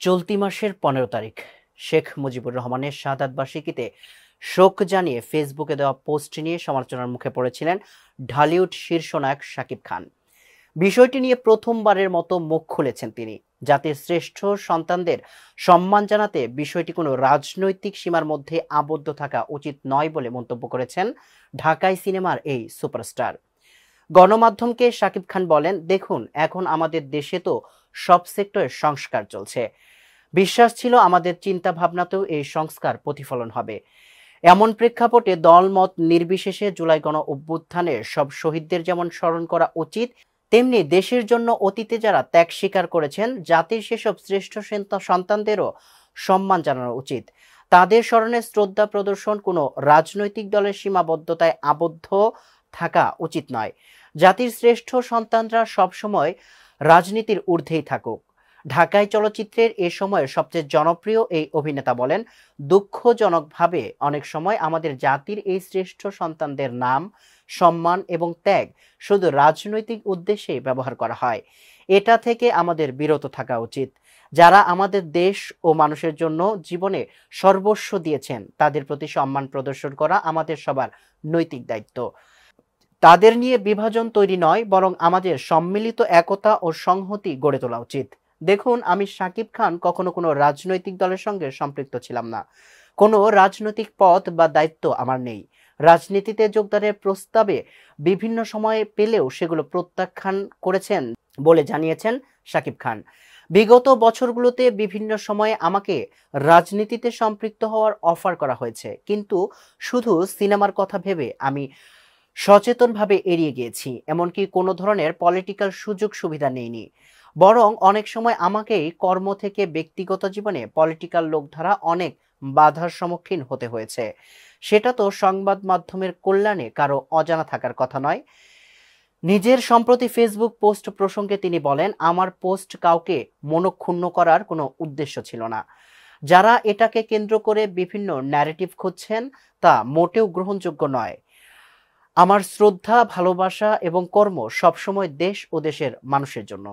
চলতি মাসের ১৫ তারিখ শেখ মুজিবুর রহমানের শাহাদাত বার্ষিকীতে শোক জানিয়ে ফেসবুকে দেওয়া পোস্ট নিয়ে সমালোচনার মুখে পড়েছিলেন ঢালিউড শীর্ষনায়ক শাকিব খান। বিষয়টি নিয়ে প্রথমবারের মতো মুখ খুলেছেন তিনি। জাতির শ্রেষ্ঠ সন্তানদের সম্মান জানাতে বিষয়টি কোনো রাজনৈতিক সীমার মধ্যে আবদ্ধ থাকা উচিত নয় বলে মন্তব্য করেছেন ঢাকাই সিনেমার এই সুপারস্টার। গণমাধ্যমকে শাকিব খান বলেন, দেখুন, এখন আমাদের দেশে তো সব সেক্টরে সংস্কার চলছে। বিশ্বাস ছিল আমাদের চিন্তা ভাবনাতেও এই সংস্কার প্রতিফলন হবে। এমন প্রেক্ষাপটে দলমত নির্বিশেষে জুলাই গণ অভ্যুত্থানের সব শহীদদের যেমন স্মরণ করা উচিত, তেমনি দেশের জন্য অতীতে যারা ত্যাগ স্বীকার করেছেন জাতির সেসব শ্রেষ্ঠ সন্তানদেরও সম্মান জানানো উচিত। তাদের স্মরণে শ্রদ্ধা প্রদর্শন কোনো রাজনৈতিক দলের সীমাবদ্ধতায় আবদ্ধ থাকা উচিত নয়। জাতির শ্রেষ্ঠ সন্তানরা সবসময় রাজনীতির ঊর্ধ্বেই থাকুক। ঢাকাই চলচ্চিত্রের এ সময়ের সবচেয়ে জনপ্রিয় এই অভিনেতা বলেন, দুঃখজনকভাবে অনেক সময় আমাদের জাতির এই শ্রেষ্ঠ সন্তানদের নাম, সম্মান এবং ত্যাগ শুধু রাজনৈতিক উদ্দেশ্যে ব্যবহার করা হয়। এটা থেকে আমাদের বিরত থাকা উচিত। যারা আমাদের দেশ ও মানুষের জন্য জীবনে সর্বস্ব দিয়েছেন তাদের প্রতি সম্মান প্রদর্শন করা আমাদের সবার নৈতিক দায়িত্ব। তাদের নিয়ে বিভাজন তৈরি নয়, বরং আমাদের সম্মিলিত একতা ও সংহতি গড়ে তোলা উচিত। দেখুন, আমি শাকিব খান কখনো কোনো রাজনৈতিক দলের সঙ্গে সম্পৃক্ত ছিলাম না। কোনো রাজনৈতিক পদ বা দায়িত্ব আমার নেই। রাজনীতিতে যোগদানের প্রস্তাবে বিভিন্ন সময়ে পেলেও সেগুলো প্রত্যাখ্যান করেছেন বলে জানিয়েছেন শাকিব খান। বিগত বছরগুলোতে বিভিন্ন সময়ে আমাকে রাজনীতিতে সম্পৃক্ত হওয়ার অফার করা হয়েছে, কিন্তু শুধু সিনেমার কথা ভেবে আমি সচেতনভাবে এড়িয়ে গিয়েছি। এমনকি কোনো ধরনের পলিটিক্যাল সুযোগ সুবিধা নেইনি। বরং অনেক সময় আমাকেই কর্ম থেকে ব্যক্তিগত জীবনে পলিটিক্যাল লোকধারা অনেক বাধার সম্মুখীন হতে হয়েছে। সেটা তো সংবাদ মাধ্যমের কল্যাণে কারো অজানা থাকার কথা নয়। নিজের সম্প্রতি ফেসবুক পোস্ট প্রসঙ্গে তিনি বলেন, আমার পোস্ট কাউকে মনক্ষুণ্ণ করার কোনো উদ্দেশ্য ছিল না। যারা এটাকে কেন্দ্র করে বিভিন্ন ন্যারেটিভ খুঁজছেন তা মোটেও গ্রহণযোগ্য নয়। আমার শ্রদ্ধা, ভালোবাসা এবং কর্ম সবসময় দেশ ও দেশের মানুষের জন্য।